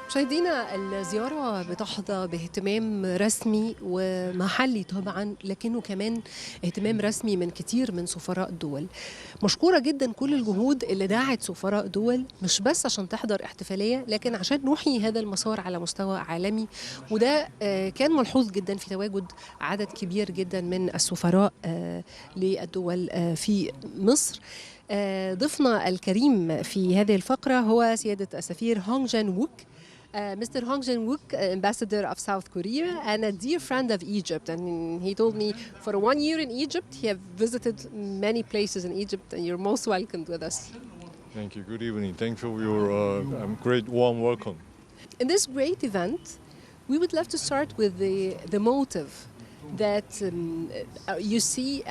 مشاهدينا، الزيارة بتحظى باهتمام رسمي ومحلي طبعا، لكنه كمان اهتمام رسمي من كتير من سفراء الدول. مشكورة جدا كل الجهود اللي دعت سفراء دول، مش بس عشان تحضر احتفالية، لكن عشان نحيي هذا المسار على مستوى عالمي. وده كان ملحوظ جدا في تواجد عدد كبير جدا من السفراء للدول في مصر. ضيفنا الكريم في هذه الفقرة هو سيادة السفير هونغ جان ووك. Mr. Hong Jin-wook, ambassador of South Korea and a dear friend of Egypt. And he told me for 1 year in Egypt, he have visited many places in Egypt, and you're most welcomed with us. Thank you. Good evening. Thank you for your great warm welcome. In this great event, we would love to start with the motive that you see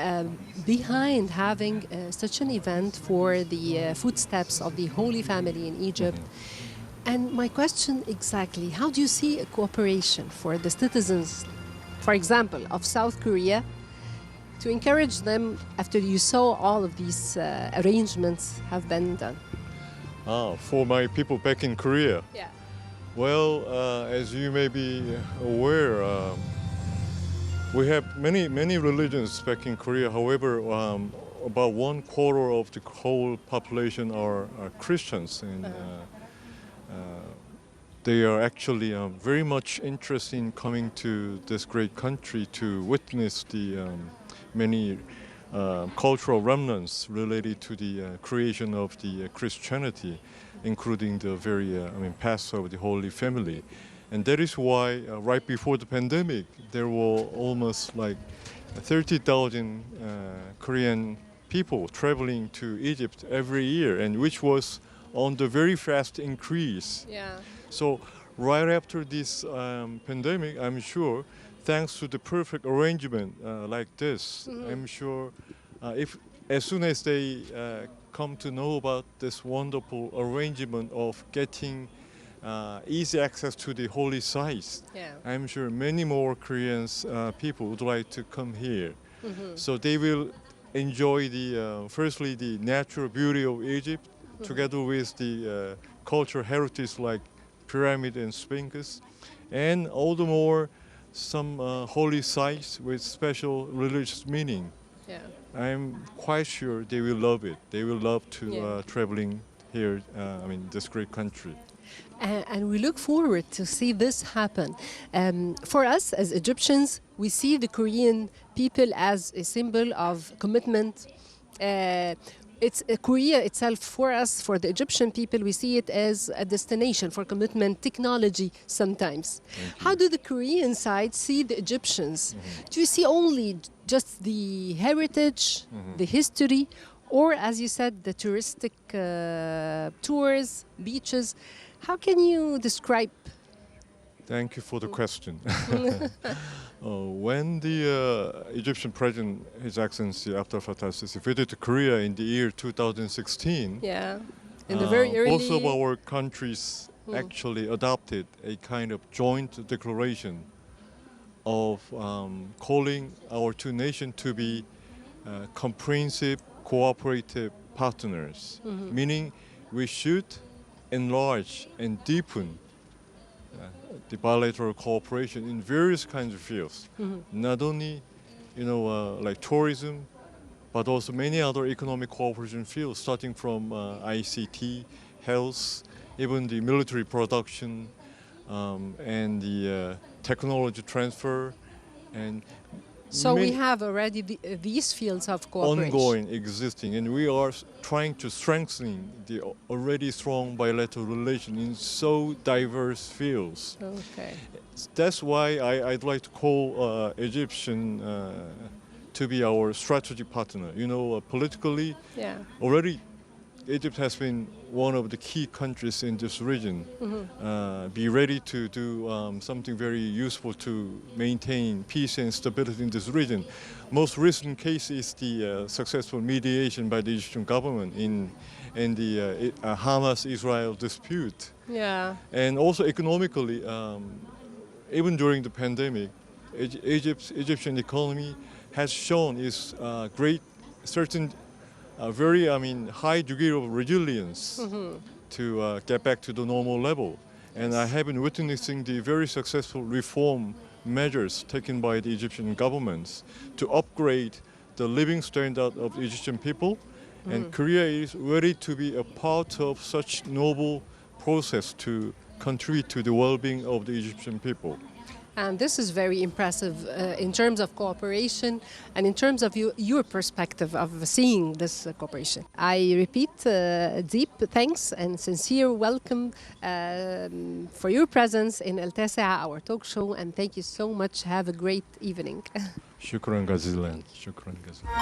behind having such an event for the footsteps of the Holy Family in Egypt. And my question exactly, how do you see a cooperation for the citizens, for example, of South Korea, to encourage them after you saw all of these arrangements have been done? For my people back in Korea? Yeah. Well, as you may be aware, we have many religions back in Korea. However, about 1/4 of the whole population are Christians. And, they are actually very much interested in coming to this great country to witness the many cultural remnants related to the creation of the Christianity, including the very Passover, the Holy Family. And that is why right before the pandemic, there were almost like 30,000 Korean people traveling to Egypt every year, and which was on the very fast increase. Yeah. So right after this pandemic, I'm sure, thanks to the perfect arrangement like this, I'm sure if as soon as they come to know about this wonderful arrangement of getting easy access to the holy sites, I'm sure many more Koreans people would like to come here. So they will enjoy the firstly the natural beauty of Egypt, together with the cultural heritage like pyramid and sphinx, and all the more some holy sites with special religious meaning. Yeah. I'm quite sure they will love it. They will love to traveling here, this great country. And we look forward to see this happen. For us as Egyptians, we see the Korean people as a symbol of commitment. It's Korea itself, for us, for the Egyptian people, we see it as a destination for commitment, technology sometimes. How do the Korean side see the Egyptians? Do you see only just the heritage, the history, or, as you said, the touristic tours, beaches? How can you describe? Thank you for the question. When the Egyptian President, His Excellency Abdel Fattah al-Sisi, visited Korea in the year 2016, in the very early... both of our countries actually adopted a kind of joint declaration of calling our two nations to be comprehensive, cooperative partners, meaning we should enlarge and deepen the bilateral cooperation in various kinds of fields, not only, like tourism, but also many other economic cooperation fields, starting from ICT, health, even the military production, and the technology transfer, and so we have already these fields of cooperation ongoing, existing, and we are trying to strengthen the already strong bilateral relation in so diverse fields. Okay. That's why I'd like to call Egyptian to be our strategic partner. Politically, already Egypt has been one of the key countries in this region. Be ready to do something very useful to maintain peace and stability in this region. Most recent case is the successful mediation by the Egyptian government in the Hamas-Israel dispute. Yeah. And also economically, even during the pandemic, Egyptian economy has shown its great certain very high degree of resilience to get back to the normal level. And I have been witnessing the very successful reform measures taken by the Egyptian governments to upgrade the living standard of the Egyptian people. And Korea is ready to be a part of such noble process to contribute to the well-being of the Egyptian people. And this is very impressive in terms of cooperation and in terms of your perspective of seeing this cooperation. I repeat, deep thanks and sincere welcome for your presence in التاسعة, our talk show, and thank you so much. Have a great evening. شكرا جزيلا. شكرا جزيلا.